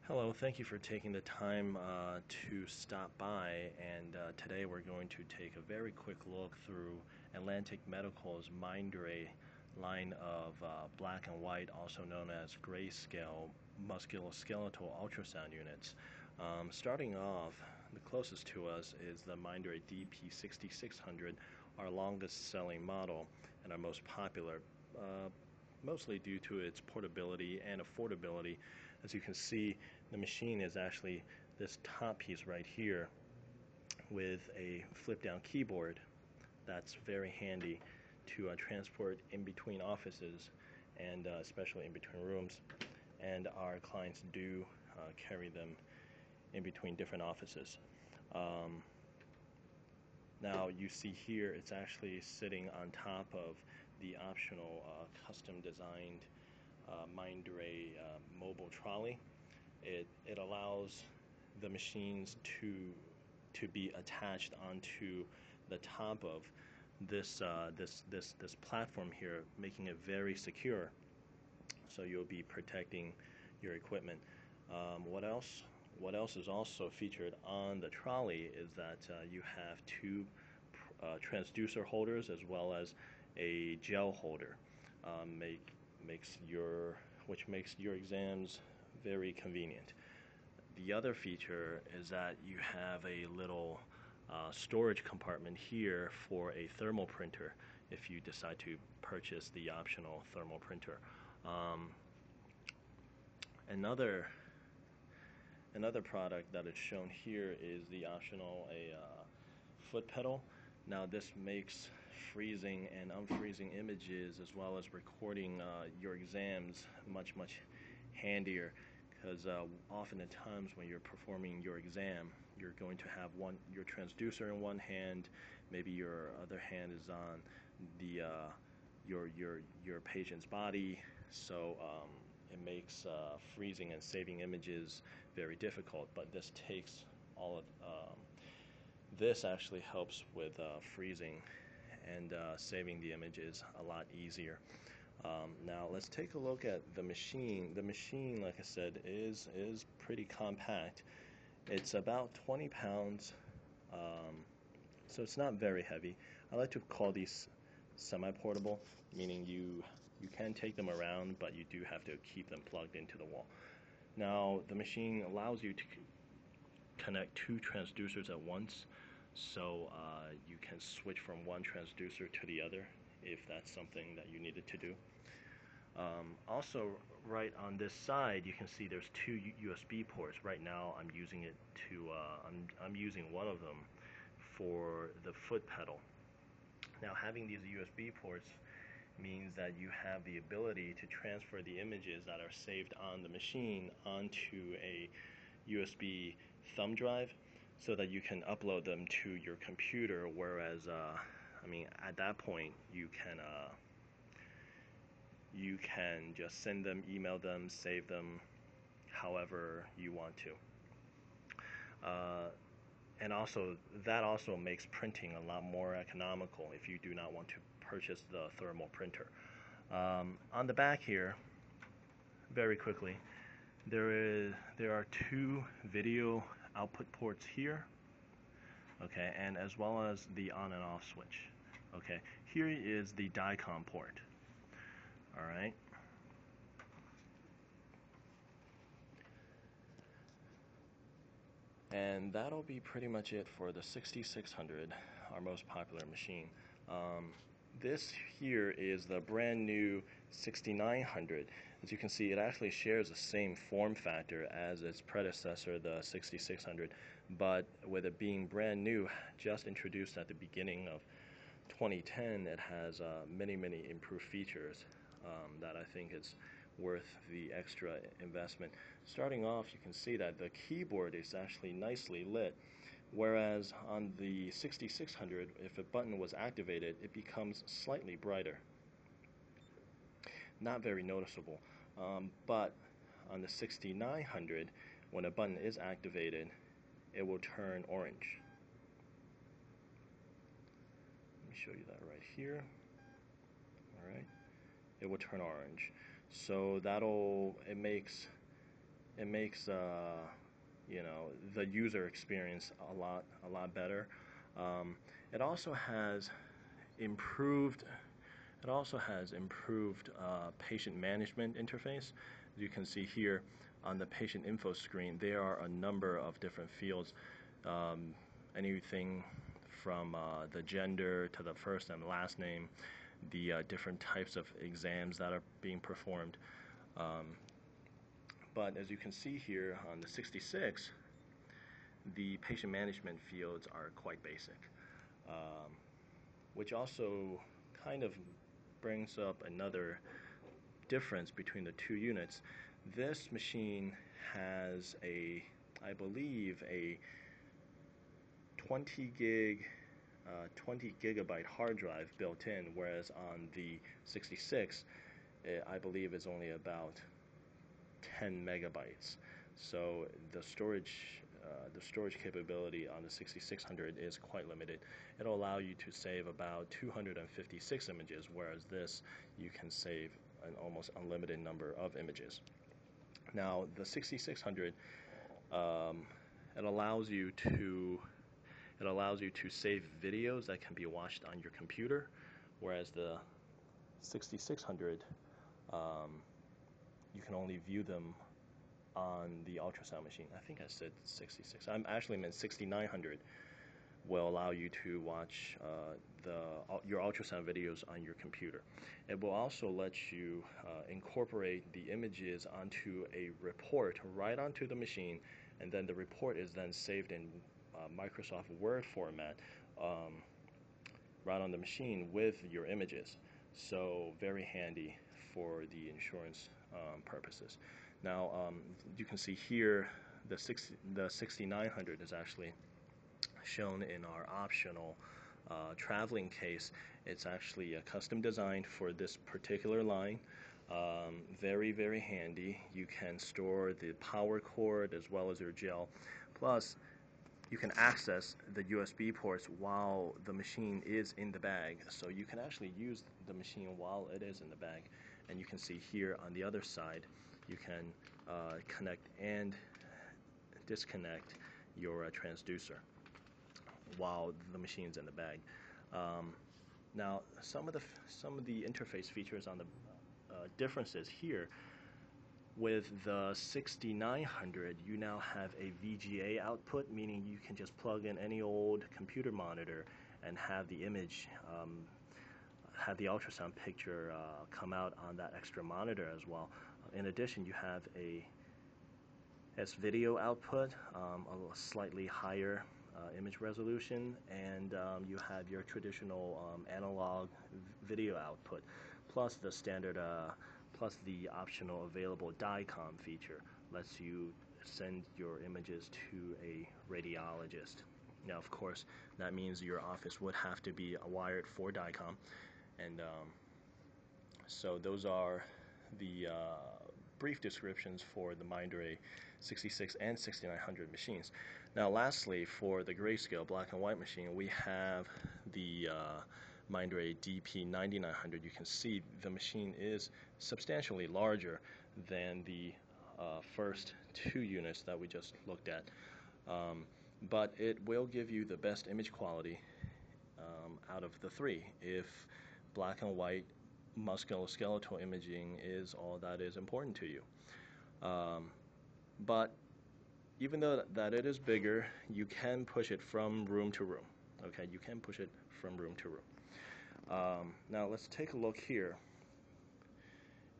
Hello, thank you for taking the time to stop by. And today we're going to take a very quick look through Atlantic Medical's Mindray line of black and white, also known as Grayscale musculoskeletal ultrasound units. Starting off, the closest to us is the Mindray DP6600, our longest selling model and our most popular, mostly due to its portability and affordability. As you can see, the machine is actually this top piece right here with a flip down keyboard that's very handy to transport in between offices and especially in between rooms, and our clients do carry them in between different offices. Now you see here it's actually sitting on top of the optional custom designed Mindray mobile trolley. It allows the machines to be attached onto the top of this platform here, making it very secure. So you'll be protecting your equipment. What else? What else is also featured on the trolley is that you have two transducer holders as well as a gel holder, which makes your exams very convenient. The other feature is that you have a little storage compartment here for a thermal printer if you decide to purchase the optional thermal printer. Another product that is shown here is the optional foot pedal. Now this makes freezing and unfreezing images as well as recording your exams much handier, because often at times when you're performing your exam, you're going to have your transducer in one hand, maybe your other hand is on the your patient's body, so it makes freezing and saving images very difficult. But this takes all of this actually helps with freezing and saving the images a lot easier. Now let's take a look at the machine. The machine, like I said, is pretty compact. It's about 20 pounds, so it's not very heavy. I like to call these semi-portable, meaning you can take them around, but you do have to keep them plugged into the wall. Now the machine allows you to connect two transducers at once, so you can switch from one transducer to the other if that's something that you needed to do. Also, right on this side, you can see there's two USB ports. Right now, I'm using it to I'm using one of them for the foot pedal. Now, having these USB ports means that you have the ability to transfer the images that are saved on the machine onto a USB thumb drive, so that you can upload them to your computer. Whereas, at that point, you can just send them, email them, save them, however you want to. And also, that also makes printing a lot more economical if you do not want to purchase the thermal printer. On the back here, very quickly, there are two video output ports here, okay, and as well as the on and off switch. Okay, here is the DICOM port. All right. And that'll be pretty much it for the 6600, our most popular machine. This here is the brand new 6900. As you can see, it actually shares the same form factor as its predecessor, the 6600, but with it being brand new, just introduced at the beginning of 2010, it has many improved features that I think is worth the extra investment. Starting off, you can see that the keyboard is actually nicely lit, whereas on the 6600, if a button was activated, it becomes slightly brighter. Not very noticeable, but on the 6900, when a button is activated, it will turn orange. Let me show you that right here. All right, it will turn orange. So it makes it makes you know, the user experience a lot better. It also has improved patient management interface. As you can see here on the patient info screen, there are a number of different fields, anything from the gender to the first and last name, the different types of exams that are being performed. But as you can see here on the 66, the patient management fields are quite basic, which also kind of brings up another difference between the two units. This machine has I believe, a 20 gigabyte hard drive built in, whereas on the 66, I believe it's only about 10 megabytes. So the storage capability on the 6600 is quite limited. It'll allow you to save about 256 images, whereas this, you can save an almost unlimited number of images. Now the 6600, it allows you to save videos that can be watched on your computer, whereas the 6600, you can only view them on the ultrasound machine. I think I said 66. I actually meant 6900 will allow you to watch your ultrasound videos on your computer. It will also let you incorporate the images onto a report right onto the machine, and then the report is then saved in Microsoft Word format right on the machine with your images. So very handy for the insurance purposes. Now you can see here the 6900 is actually shown in our optional traveling case. It's actually custom designed for this particular line. Very, very handy. You can store the power cord as well as your gel. Plus, you can access the USB ports while the machine is in the bag. So you can actually use the machine while it is in the bag. And you can see here on the other side, you can connect and disconnect your transducer while the machine's in the bag. Now, some of the interface features on the differences here. With the 6900, you now have a VGA output, meaning you can just plug in any old computer monitor and have the image, have the ultrasound picture come out on that extra monitor as well. In addition, you have a S-video output, a slightly higher image resolution, and you have your traditional analog video output, plus the standard, plus the optional available DICOM feature lets you send your images to a radiologist. Now, of course, that means your office would have to be wired for DICOM, and so those are the brief descriptions for the Mindray 66 and 6900 machines. Now, lastly, for the Grayscale black and white machine, we have the Mindray DP9900. You can see the machine is substantially larger than the first two units that we just looked at, but it will give you the best image quality out of the three if black and white musculoskeletal imaging is all that is important to you. But even though that it is bigger, you can push it from room to room. Okay, you can push it from room to room. Now let's take a look here.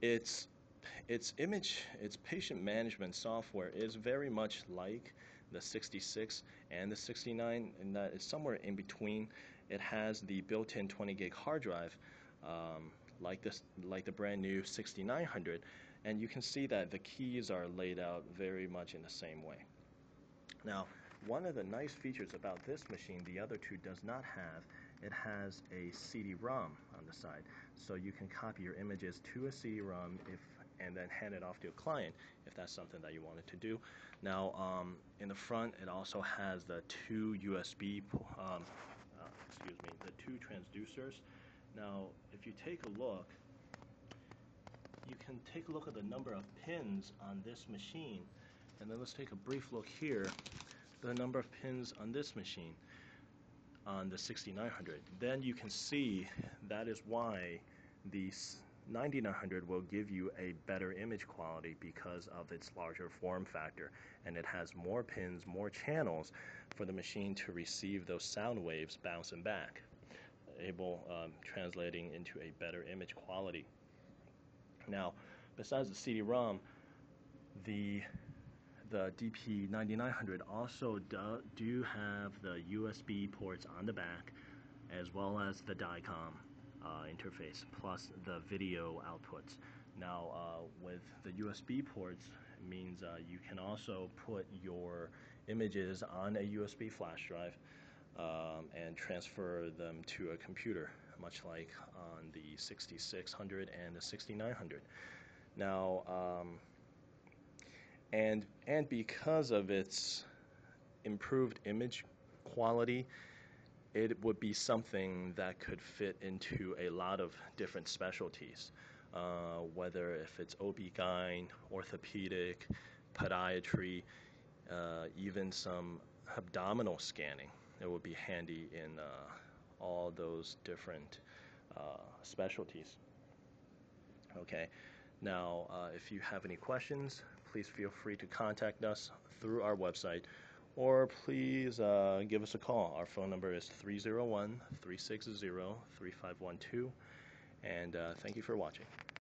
Its patient management software is very much like the 66 and the 69, in that it's somewhere in between. It has the built-in 20 gig hard drive, like the brand new 6900, and you can see that the keys are laid out very much in the same way. Now, one of the nice features about this machine the other two does not have, it has a CD-ROM on the side, so you can copy your images to a CD-ROM and then hand it off to a client if that's something that you wanted to do. Now, in the front, it also has the two USB, the two transducers. Now, if you take a look, you can take a look at the number of pins on this machine, and then let's take a brief look here, the number of pins on this machine, on the 6900. Then you can see that is why the 9900 will give you a better image quality because of its larger form factor, and it has more pins, more channels for the machine to receive those sound waves bouncing back, translating into a better image quality. Now, besides the CD-ROM, the DP9900 also do have the USB ports on the back, as well as the DICOM interface, plus the video outputs. Now, with the USB ports, it means you can also put your images on a USB flash drive and transfer them to a computer, much like on the 6600 and the 6900. Now, and because of its improved image quality, it would be something that could fit into a lot of different specialties, whether if it's OB-GYN, orthopedic, podiatry, even some abdominal scanning. It would be handy in all those different specialties. Okay, now if you have any questions, please feel free to contact us through our website, or please give us a call. Our phone number is 301-360-3512, and thank you for watching.